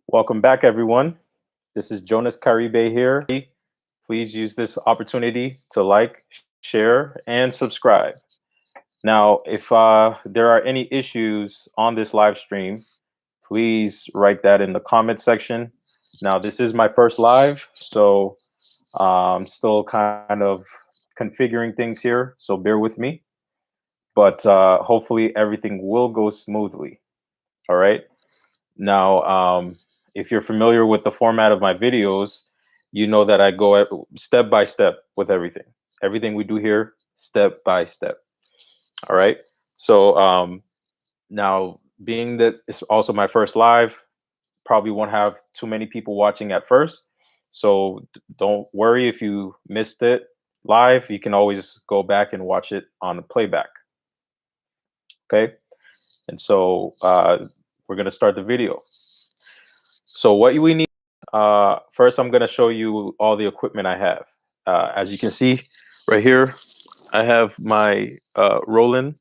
Welcome back, everyone. This is Jonas Caribe here. Please use this opportunity to like, share, and subscribe. Now, if there are any issues on this live stream, please write that in the comment section. Now, this is my first live, so I'm still kind of configuring things here, so bear with me. But hopefully everything will go smoothly. All right. Now, if you're familiar with the format of my videos, you know that I go step by step with everything. Everything we do here, step by step. All right. So now, being that it's also my first live, probably won't have too many people watching at first. So don't worry if you missed it live. You can always go back and watch it on the playback. Okay. And so we're going to start the video. So what we need, first I'm going to show you all the equipment I have. As you can see right here, I have my Roland.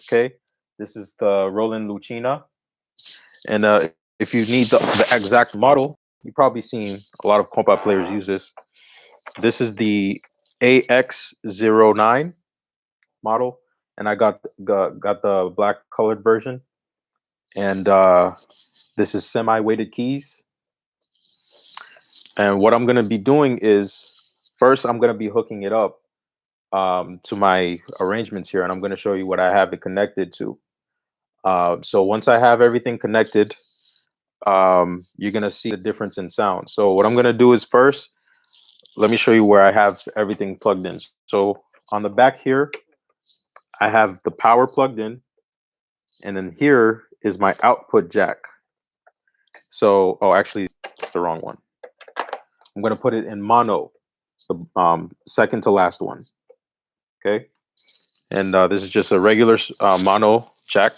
Okay, this is the Roland Lucina. And if you need the exact model, you've probably seen a lot of Kompa players use this. This is the AX09 model, and I got the black colored version. And this is semi-weighted keys. And what I'm going to be doing is, first, I'm going to be hooking it up to my arrangements here, and I'm going to show you what I have it connected to. So once I have everything connected, you're going to see the difference in sound. So what I'm going to do is first, let me show you where I have everything plugged in. So on the back here, I have the power plugged in, and then here is my output jack. So, oh, actually, it's the wrong one. I'm going to put it in mono, the second to last one. Okay. And this is just a regular mono jack.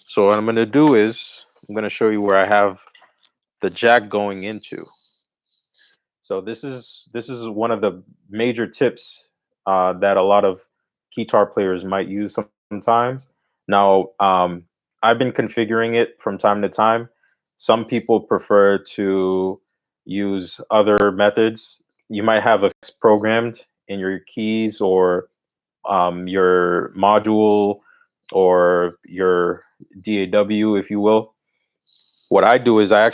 So what I'm going to do is I'm going to show you where I have the jack going into. So this is one of the major tips that a lot of guitar players might use sometimes. Now, I've been configuring it from time to time. Some people prefer to use other methods. You might have a programmed in your keys or your module or your DAW, if you will. What I do is I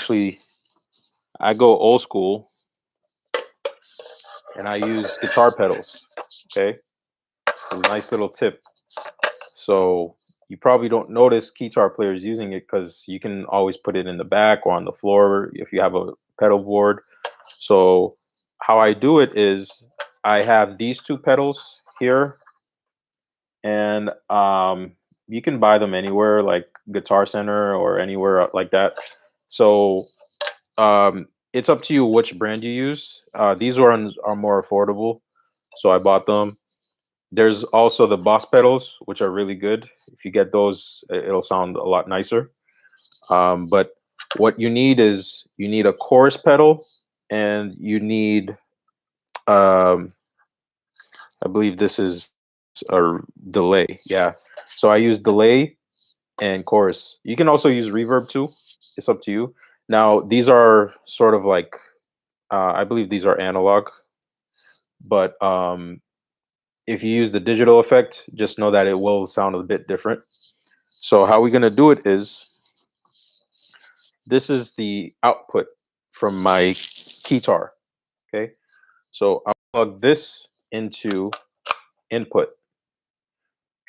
go old school and I use guitar pedals. Okay, it's a nice little tip. So you probably don't notice guitar players using it because you can always put it in the back or on the floor if you have a pedal board. So how I do it is I have these two pedals here, and you can buy them anywhere, like Guitar Center or anywhere like that. So it's up to you which brand you use. These ones are more affordable, so I bought them. There's also the Boss pedals, which are really good. If you get those, it'll sound a lot nicer. But what you need is you need a chorus pedal, and you need, I believe this is a delay. Yeah. So I use delay and chorus. You can also use reverb too. It's up to you. Now, these are sort of like, I believe these are analog, but if you use the digital effect, just know that it will sound a bit different. So how we're going to do it is, this is the output from my keytar. Okay. So I'll plug this into input.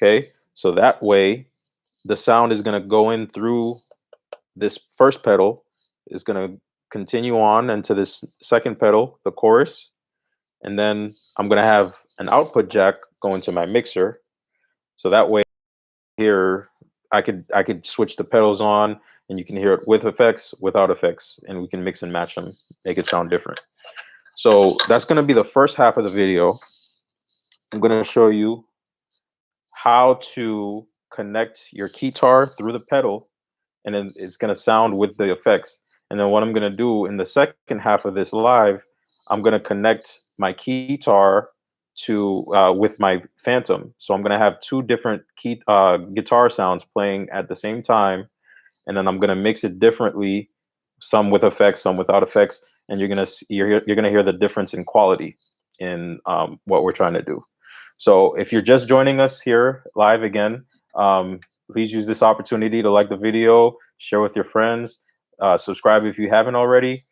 Okay. So that way the sound is going to go in through this first pedal, is going to continue on into this second pedal, the chorus. And then I'm going to have an output jack go into my mixer. So that way here, I could switch the pedals on, and you can hear it with effects, without effects, and we can mix and match them, make it sound different. So that's going to be the first half of the video. I'm going to show you how to connect your keytar through the pedal, and then it's going to sound with the effects. And then what I'm going to do in the second half of this live, I'm going to connect my keytar to with my Phantom. So I'm going to have two different guitar sounds playing at the same time, and then I'm gonna mix it differently, some with effects, some without effects, and you're gonna hear the difference in quality in what we're trying to do. So if you're just joining us here live again, please use this opportunity to like the video, share with your friends, subscribe if you haven't already.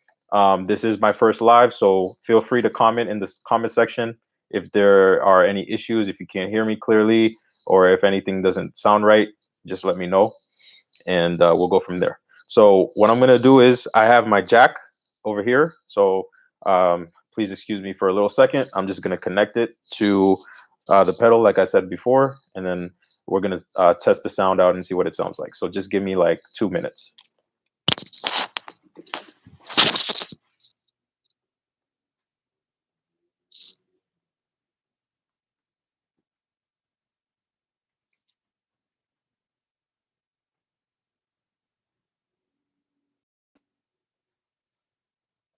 This is my first live, so feel free to comment in the comment section if there are any issues, if you can't hear me clearly, or if anything doesn't sound right, just let me know, and we'll go from there. So what I'm gonna do is I have my jack over here, so please excuse me for a little second. I'm just gonna connect it to the pedal like I said before, and then we're gonna test the sound out and see what it sounds like. So just give me like 2 minutes.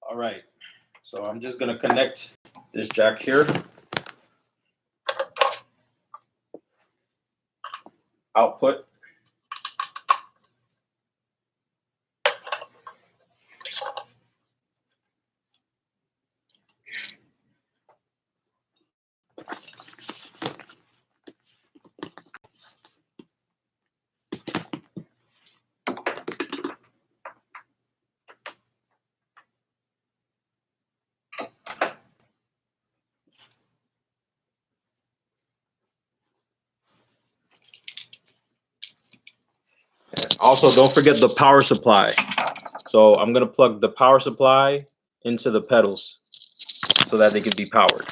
All right, so I'm just gonna connect this jack here. Output. Also, don't forget the power supply. So I'm gonna plug the power supply into the pedals so that they can be powered.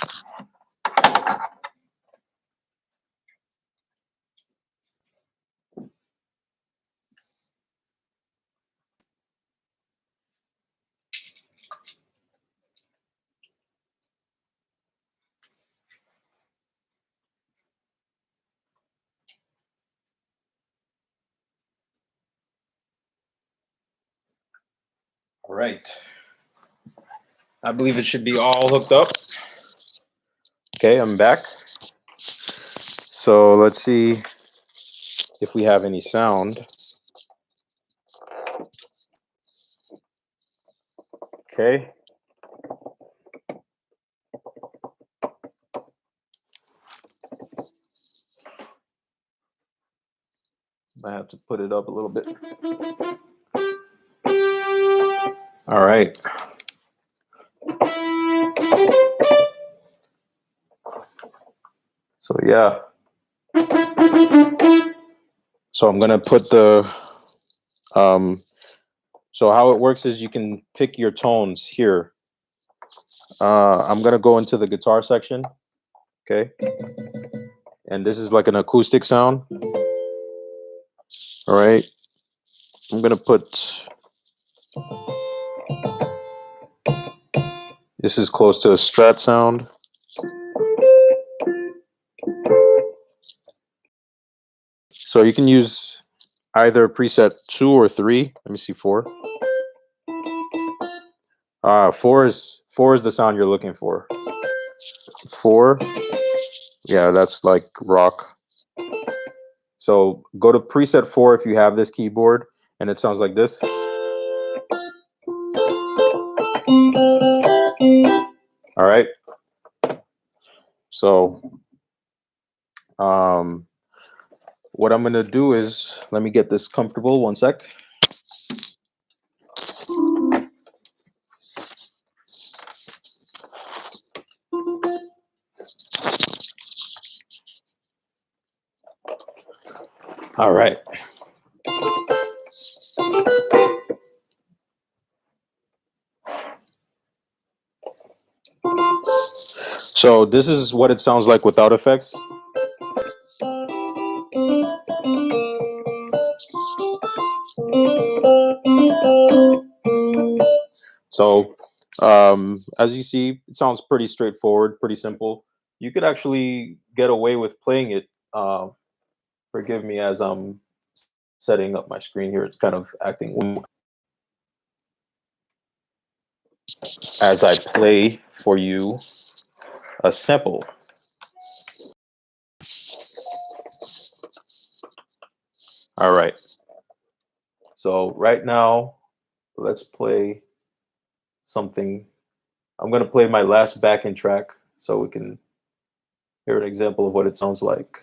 All right. I believe it should be all hooked up. Okay, I'm back. So let's see if we have any sound. Okay. I have to put it up a little bit. All right. So yeah. So I'm gonna put the so how it works is you can pick your tones here. I'm gonna go into the guitar section. Okay. And this is like an acoustic sound. All right. I'm gonna put, this is close to a Strat sound. So you can use either preset 2 or 3. Let me see, 4. 4 is the sound you're looking for. 4, yeah, that's like rock. So go to preset 4 if you have this keyboard, and it sounds like this. All right. So what I'm gonna do is, let me get this comfortable. One sec. All right. So this is what it sounds like without effects. So as you see, it sounds pretty straightforward, pretty simple. You could actually get away with playing it. Forgive me as I'm setting up my screen here. It's kind of acting as I play for you a sample. All right. So right now, let's play something. I'm going to play my last backing track so we can hear an example of what it sounds like.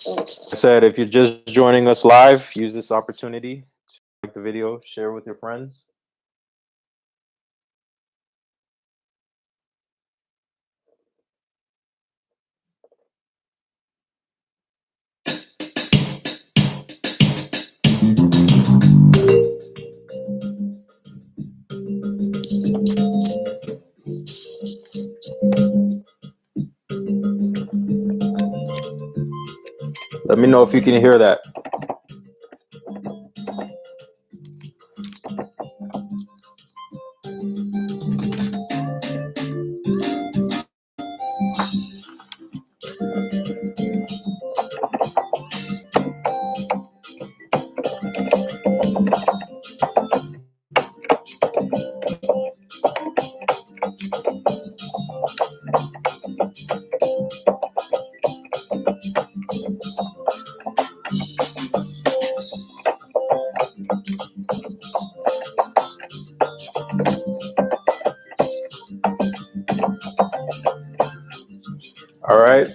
I said, if you're just joining us live, use this opportunity to like the video, share with your friends. Let me know if you can hear that. All right.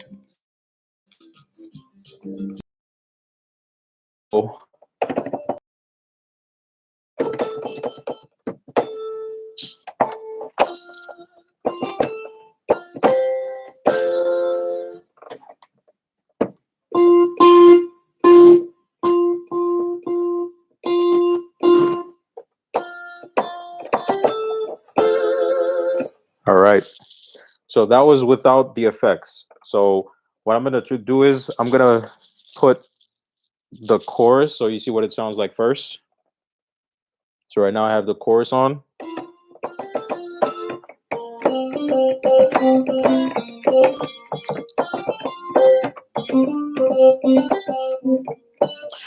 All right. So that was without the effects. So what I'm going to do is I'm going to put the chorus so you see what it sounds like first. So right now I have the chorus on.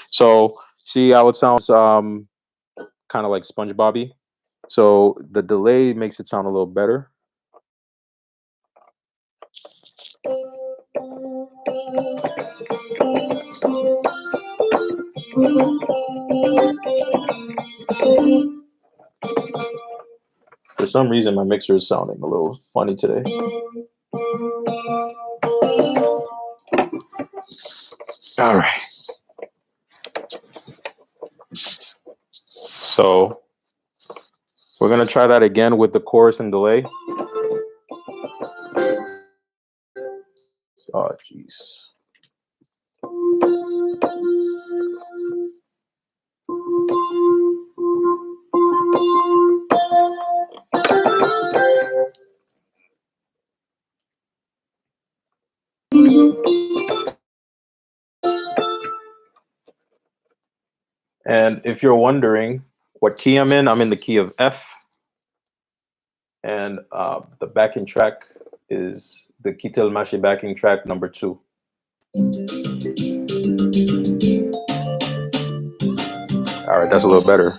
So see how it sounds kind of like SpongeBob-y. So the delay makes it sound a little better. For some reason, my mixer is sounding a little funny today. All right. So we're going to try that again with the chorus and delay. Oh, jeez. And if you're wondering what key I'm in the key of F. And the backing track is the Kitel Mashi backing track number 2. All right, that's a little better.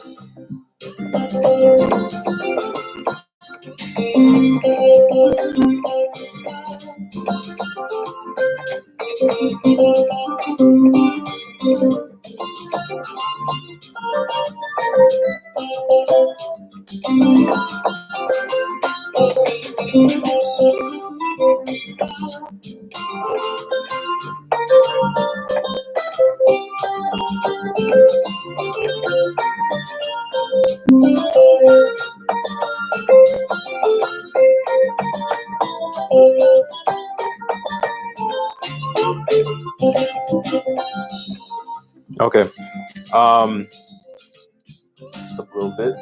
Okay. Just a little bit.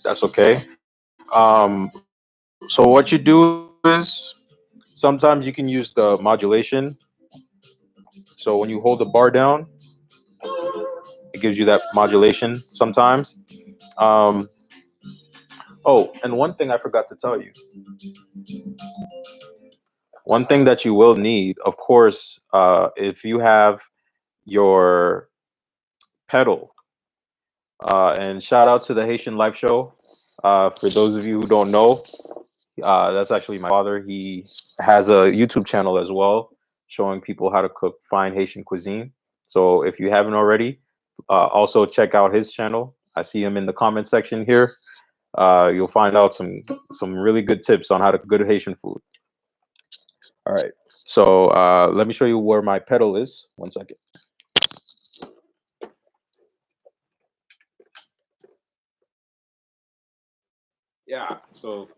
That's okay. So what you do is sometimes you can use the modulation. So when you hold the bar down, it gives you that modulation sometimes. Oh, and one thing I forgot to tell you. One thing that you will need, of course, if you have your pedal, and shout out to the Haitian Live Show. For those of you who don't know, that's actually my father. He has a YouTube channel as well. showing people how to cook fine Haitian cuisine. So if you haven't already, also check out his channel. I see him in the comment section here. You'll find out some really good tips on how to cook good Haitian food. All right. So let me show you where my pedal is. 1 second. Yeah. So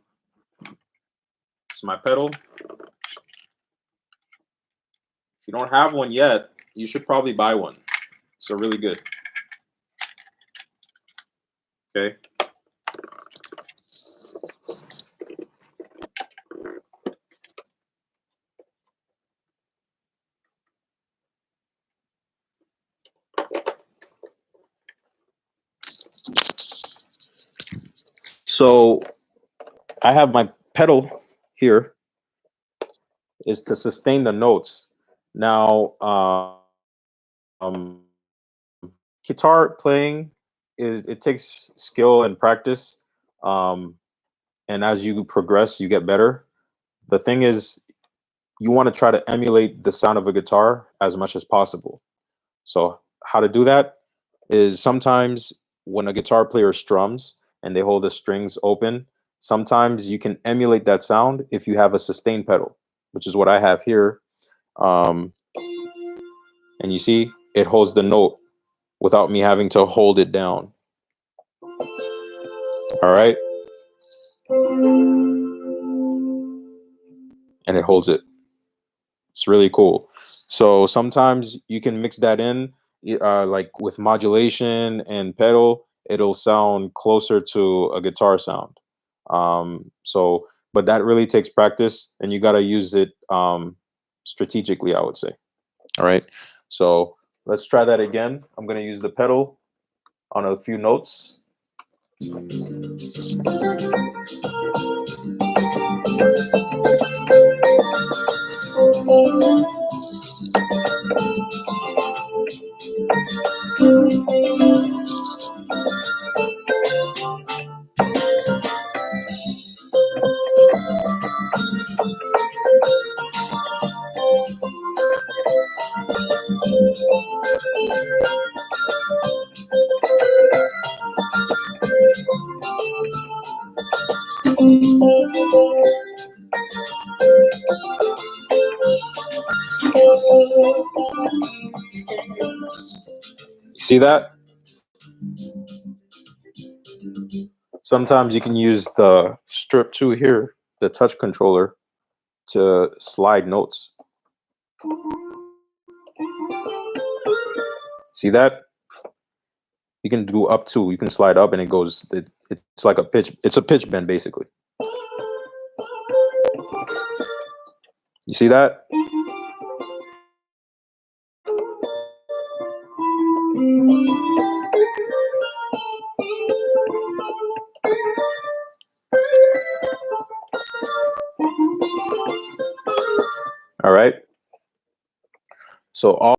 it's my pedal. If you don't have one yet, you should probably buy one. So really good. Okay. So I have my pedal here is to sustain the notes. Now, um, guitar playing it takes skill and practice, um, and as you progress, you get better. The thing is, you want to try to emulate the sound of a guitar as much as possible. So, how to do that is sometimes when a guitar player strums and they hold the strings open, sometimes you can emulate that sound if you have a sustain pedal, which is what I have here. Um, and you see, it holds the note without me having to hold it down. All right. And it holds it. It's really cool. So sometimes you can mix that in, like with modulation and pedal, it'll sound closer to a guitar sound. So, but that really takes practice, and you got to use it strategically, I would say. All right. So let's try that again. I'm going to use the pedal on a few notes. See that? Sometimes you can use the strip 2 here, the touch controller, to slide notes. See that? You can do up to, you can slide up and it goes, it's like a pitch, it's a pitch bend basically. You see that? All right. So all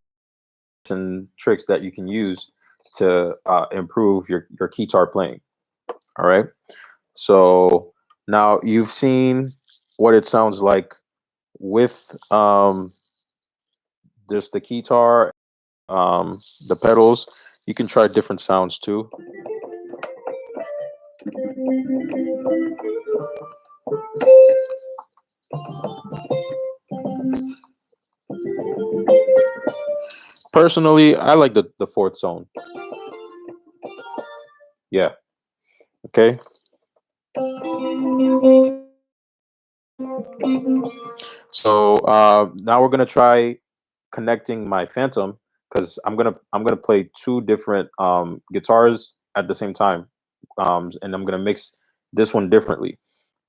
and tricks that you can use to improve your guitar playing. All right. So now you've seen what it sounds like with just the guitar, the pedals. You can try different sounds too. Personally, I like the fourth zone. Yeah. Okay. So now we're gonna try connecting my Phantom because I'm gonna play two different guitars at the same time, and I'm gonna mix this one differently.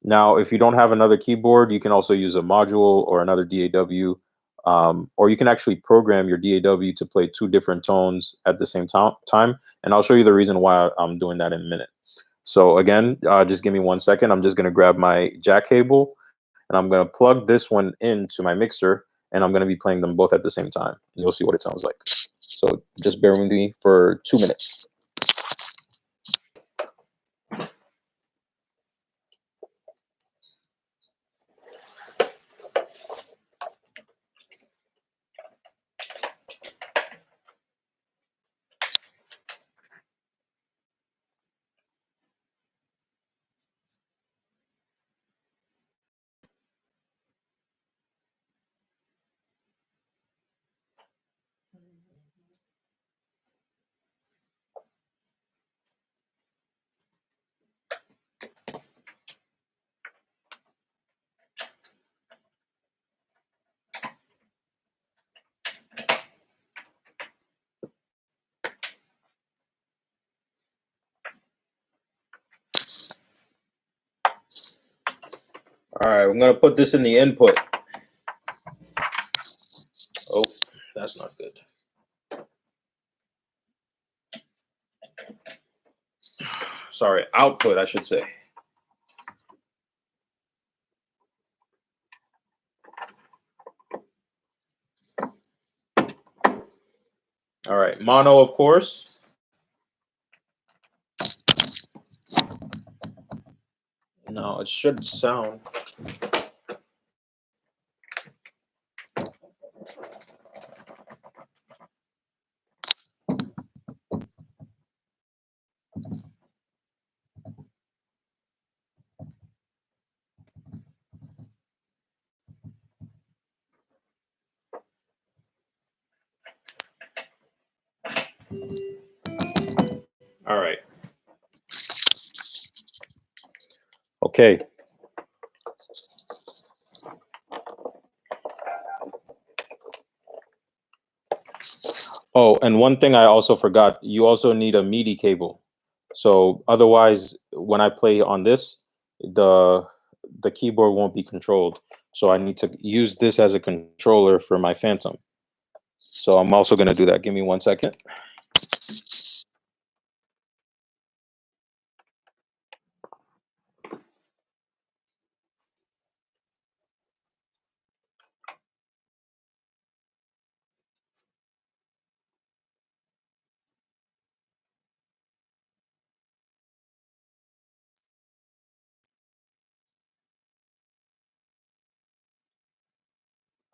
Now, if you don't have another keyboard, you can also use a module or another DAW, or you can actually program your DAW to play two different tones at the same time. And I'll show you the reason why I'm doing that in a minute. So again, just give me 1 second. I'm just gonna grab my jack cable and I'm going to plug this one into my mixer, and I'm going to be playing them both at the same time. And you'll see what it sounds like. So just bear with me for 2 minutes. All right, I'm gonna put this in the input. Oh, that's not good. Sorry, output, I should say. All right, mono, of course. Now it should sound. All right. Okay. Oh, and one thing I also forgot, you also need a MIDI cable. So otherwise, when I play on this, the keyboard won't be controlled. So I need to use this as a controller for my Phantom. So I'm also going to do that. Give me 1 second.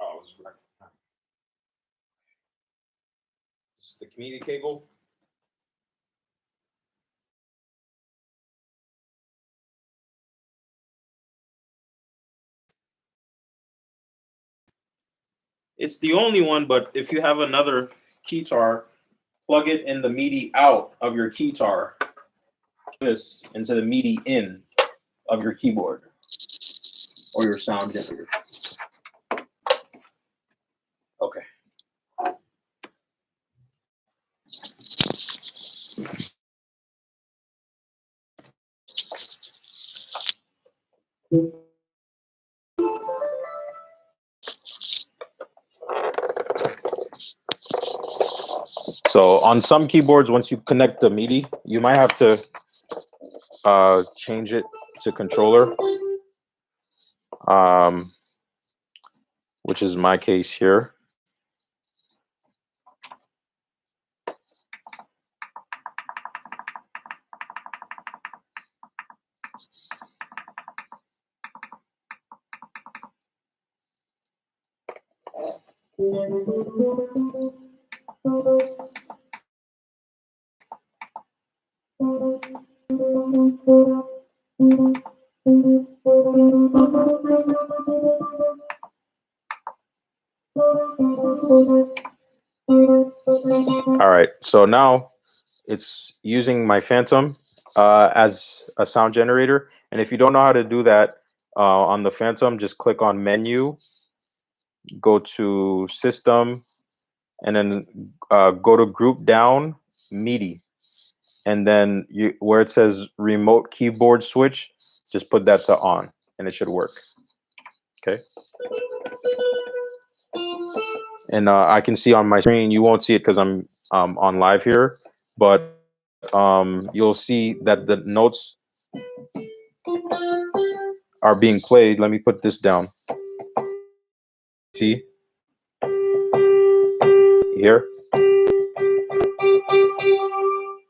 Oh, this is the MIDI cable. It's the only one, but if you have another keytar, plug it in the MIDI out of your keytar. This into the MIDI in of your keyboard or your sound generator. Okay. So on some keyboards, once you connect the MIDI, you might have to change it to controller, which is my case here. All right, so now it's using my Phantom as a sound generator. And if you don't know how to do that on the Phantom, just click on menu, go to system, and then go to group down MIDI. And then where it says remote keyboard switch, just put that to on and it should work. Okay. And I can see on my screen, you won't see it because I'm on live here, but you'll see that the notes are being played. Let me put this down. See? Here.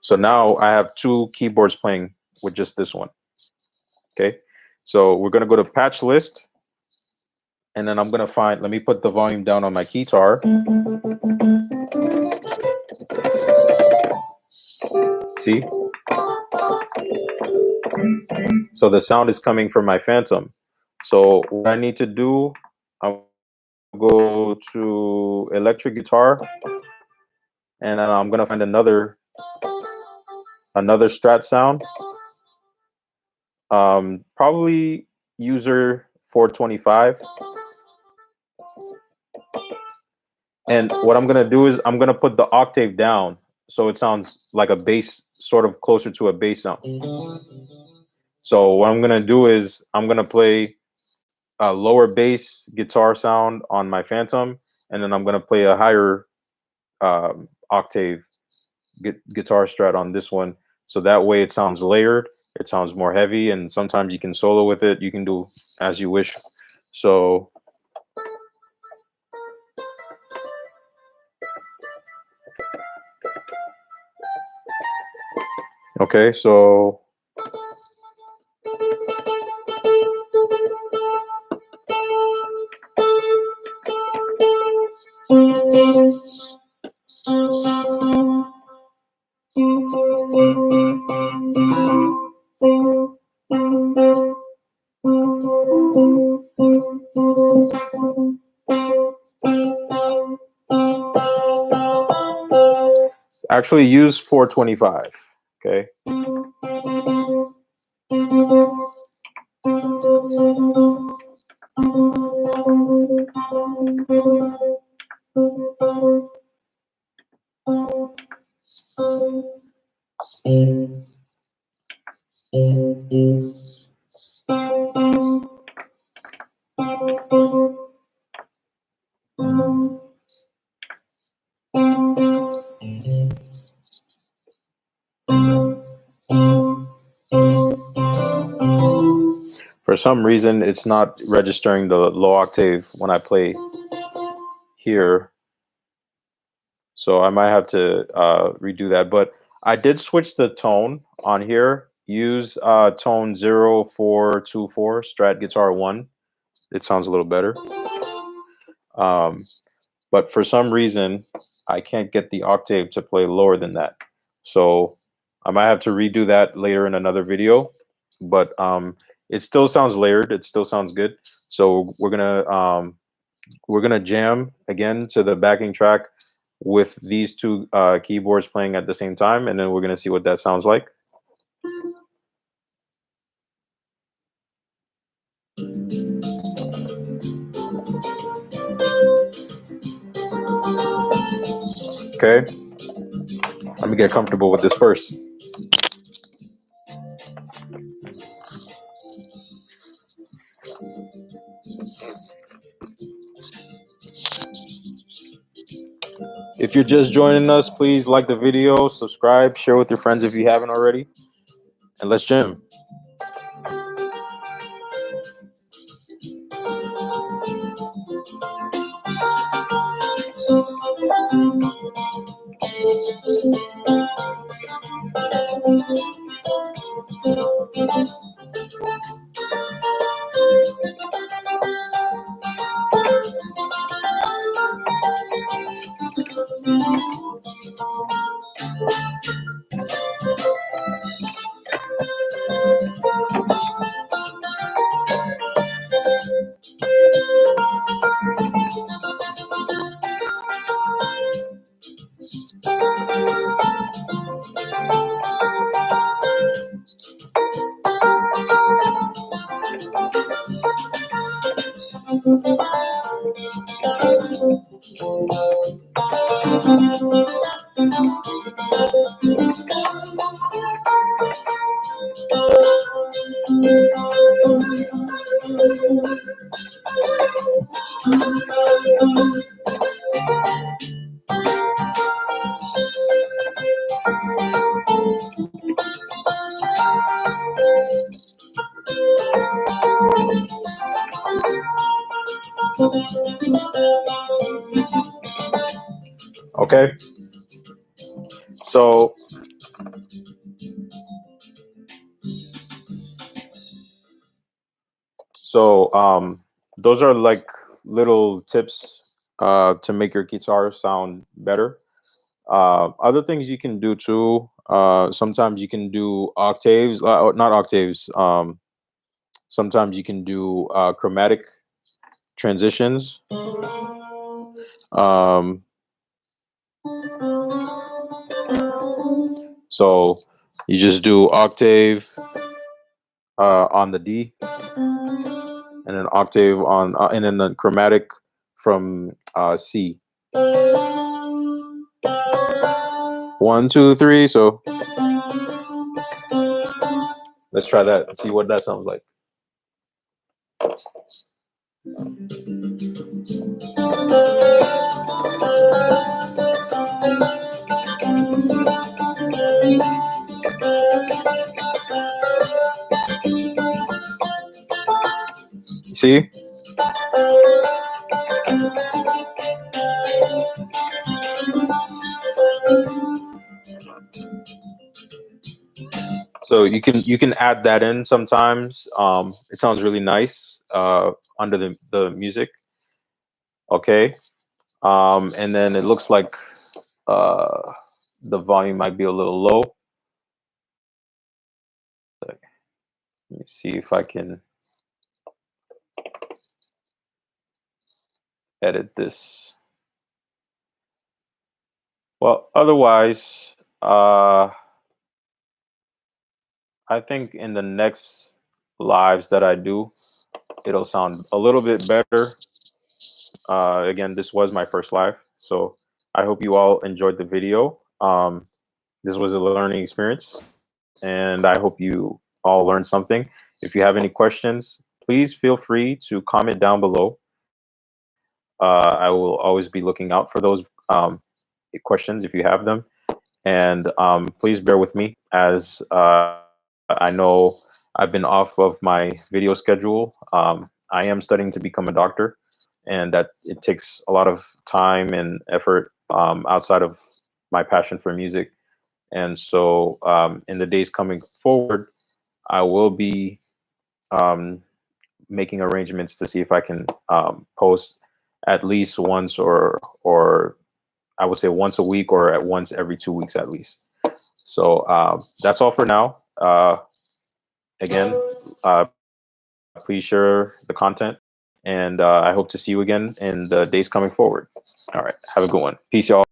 So now I have two keyboards playing with just this one. Okay. So we're going to go to patch list. And then I'm going to find, let me put the volume down on my keytar. See? So the sound is coming from my Phantom. So what I need to do, I'll go to electric guitar, and then I'm going to find another Strat sound. Probably user 425. And what I'm going to do is I'm going to put the octave down so it sounds like a bass, sort of closer to a bass sound. So what I'm going to do is I'm going to play a lower bass guitar sound on my Phantom, and then I'm gonna play a higher octave guitar strat on this one. So that way it sounds layered, it sounds more heavy, and sometimes you can solo with it. You can do as you wish. So okay, so actually use 425. Okay. For some reason, it's not registering the low octave when I play here. So I might have to redo that. But I did switch the tone on here. Use tone 0424, Strat Guitar 1. It sounds a little better. But for some reason, I can't get the octave to play lower than that. So I might have to redo that later in another video. But it still sounds layered. It still sounds good. So we're gonna jam again to the backing track with these two keyboards playing at the same time, and then we're gonna see what that sounds like. Okay, let me get comfortable with this first. If you're just joining us, please like the video, subscribe, share with your friends if you haven't already, and let's jam. Okay, so those are like little tips to make your guitar sound better. Other things you can do too. Sometimes you can do octaves, not octaves. Sometimes you can do chromatic transitions. So you just do octave on the D, and an octave on, and then the chromatic from C. 1, 2, 3. So let's try that and see what that sounds like. See? So you can add that in sometimes. It sounds really nice under the music. Okay. And then it looks like uh, the volume might be a little low. Let me see if I can edit this. Well, otherwise, I think in the next lives that I do, it'll sound a little bit better. Again, this was my first live, so I hope you all enjoyed the video. This was a learning experience, and I hope you all learned something. If you have any questions, please feel free to comment down below. I will always be looking out for those questions if you have them. And please bear with me as I know I've been off of my video schedule. I am studying to become a doctor, and that it takes a lot of time and effort outside of my passion for music. And so in the days coming forward, I will be um, making arrangements to see if I can post at least once or I would say once a week or at once every 2 weeks at least. So that's all for now. Again, please share the content, and I hope to see you again in the days coming forward. All right, have a good one. Peace, y'all.